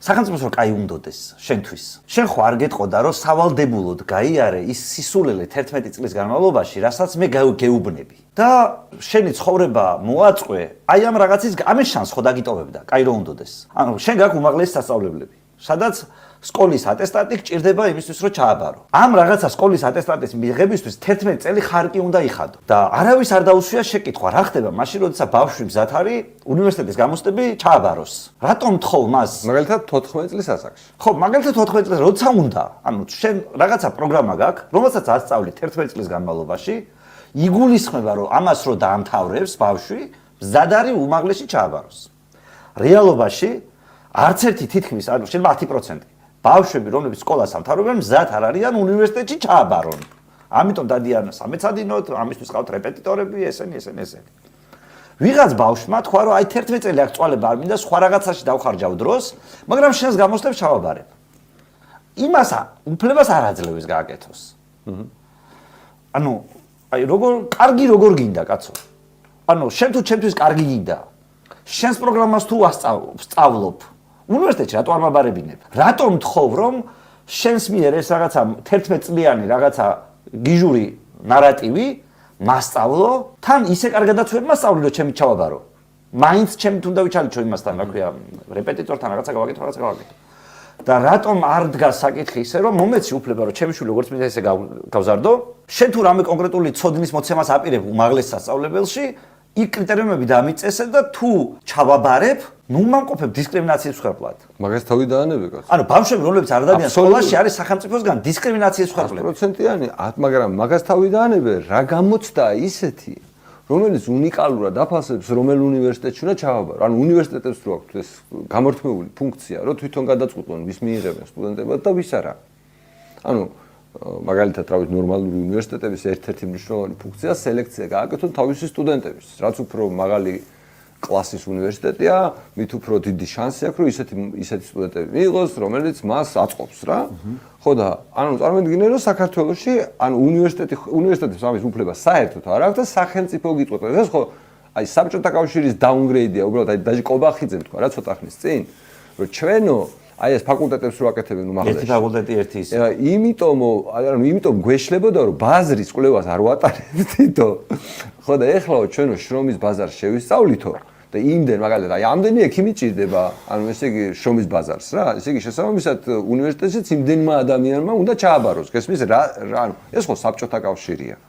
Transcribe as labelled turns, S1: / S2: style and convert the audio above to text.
S1: სახელმწიფოს რო კაი უნდოდეს შენთვის. შენ ხო არ გეტყოდა რომ სავალდებულოდ გაიარე ის სისულელე 11 წლის განმავლობაში, რასაც მე გეუბნები. და შენი ცხოვრება მოაწყვე აი ამ რაღაცის ამის შანსს ხო დაგიტოვებდა, კაი რო უნდოდეს. ანუ შენ გაქვს უმაღლესი სასწავლებლები, სადაც სკოლის ატესტატი გჭირდება იმისთვის რომ ჩააბარო. ამ რაღაცა სკოლის ატესტატის მიღებისთვის 11 წელი ხარკი უნდა იხადო. და არავის არ დაუსვია შეკითხვა, რა ხდება მაშინ, როდესაც ბავშვი მზად არის უნივერსიტეტის გამოსტები ჩააბაროს. რატომ თხოვ მას?
S2: მაგალითად 14 წლის ასაკში.
S1: ხო, მაგალითად 14 წლის როცა უნდა. ანუ შენ რაღაცა პროგრამა გაქვს, რომელსაც ასწავლი 11 წლის განმავლობაში, იგულისხმება რომ ამას რო დაამთავრებს ბავშვი, მზად არის უმაღლესი ჩააბაროს. რეალობაში არც ერთი თითქმის, ანუ შეიძლება 10% ბავშვები, რომლებიც სკოლას ამთავრებენ, მზად არ არიან უნივერსიტეტში ჩააბარონ. ამიტომ დადიან სამეცადინოთ, ამისთვის ყავთ რეპეტიტორები, ესენი. ვიღაც ბავშვმა თქვა, რომ აი 11 წელი აქ წვალება არ მინდა, სხვა რაღაცაში დავხარჯავ დროს, მაგრამ შენს გამოსვლებს ჩავაბარებ. იმას უფლებას არ აძლევს გააკეთოს. ანუ აი კარგი როგორ გინდა, კაცო? ანუ შენ თუ ჩემთვის კარგი გინდა, შენს პროგრამას თუ ვსწავლობ, უნივერსიტეტში რატო არ მაბარებინებ? რატომ თხოვ რომ შენს მიერ ეს რაღაცა 11 წლიანი რაღაცა გიჟური ნარატივი მასწავლო, თან ისე კარგადაც ვერ მასწავლი რომ ჩემი ჩავაბარო. მაინც ჩემი თუნდა ვიჩალიჩო იმასთან, რა ქვია, რეპეტიტორთან რაღაცა გავაკეთო. და რატომ არ დგას საკითხი ისე რომ მომეცი უფლება რომ ჩემი შვილი როგორც მინდა ესე გავზარდო? შენ თუ რამე კონკრეტული ცოდნის მოცემას აპირებ უმაღლეს სასწავლებელში, იქ კრიტერიუმები დამიწესე და თუ ჩავაბარებ, ნუ მამყოფებ დისკრიმინაციის მსხვერპლად.
S2: მაგას თავი დაანებე კაცო.
S1: ანუ ბავშვები, რომლებიც არ დადიან სკოლაში, არის სახელმწიფოსგან დისკრიმინაციის მსხვერპლები.
S2: 100%-იანი, მაგრამ მაგას თავი დაანებე, რა გამოცდა ისეთი, რომელიც უნიკალურად აფასებს რომელ უნივერსიტეტში უნდა ჩავაბარო. ანუ უნივერსიტეტებს რო აქვთ ეს გამორთმეული ფუნქცია, რომ თვითონ გადაწყვეტონ ვის მიიღებენ სტუდენტებად და ვის არა. ანუ მაგალითად, რა ვიცი, ნორმალური უნივერსიტეტების ერთ-ერთი მნიშვნელოვანი ფუნქცია სელექცია გააკეთონ თავისი სტუდენტების. რაც უფრო მაღალი კლასის უნივერსიტეტია, მით უფრო დიდი შანსი აქვს, რომ ისეთი სტუდენტები მიიღოს, რომელიც მას აწყობს რა. ხო და ანუ წარმოიდგინე, რომ საქართველოში ანუ უნივერსიტეტის ამის უფლება საერთოდ არ აქვს და სახელმწიფო გიწყვეტს. ეს ხო აი საბჭოთა კავშირის დაუნგრეიდია, უბრალოდ აი დაჟე კობახიძემ თქვა რა ცოტა ხნის წინ, რომ ჩვენო აი ეს ფაკულტეტებს რო აკეთებენ უმაღლესი.
S1: ერთი ფაკულტეტი ერთი ის.
S2: იმიტომ გვეშლებოდა რომ ბაზრის კვლევას არ ვატარებთ თვითონ. ხო და ეხლა ჩვენო შრომის ბაზარს შევისწავლითო და იმდენ მაგალითად აი ამდენი ექიმი ჭირდება, ანუ ესე იგი შრომის ბაზარს რა. ესე იგი შესაბამისად უნივერსიტეტშიც იმდენმა ადამიანმა უნდა ჩააბაროს. გესმის რა, ანუ ეს ხო საბჭოთა კავშირია.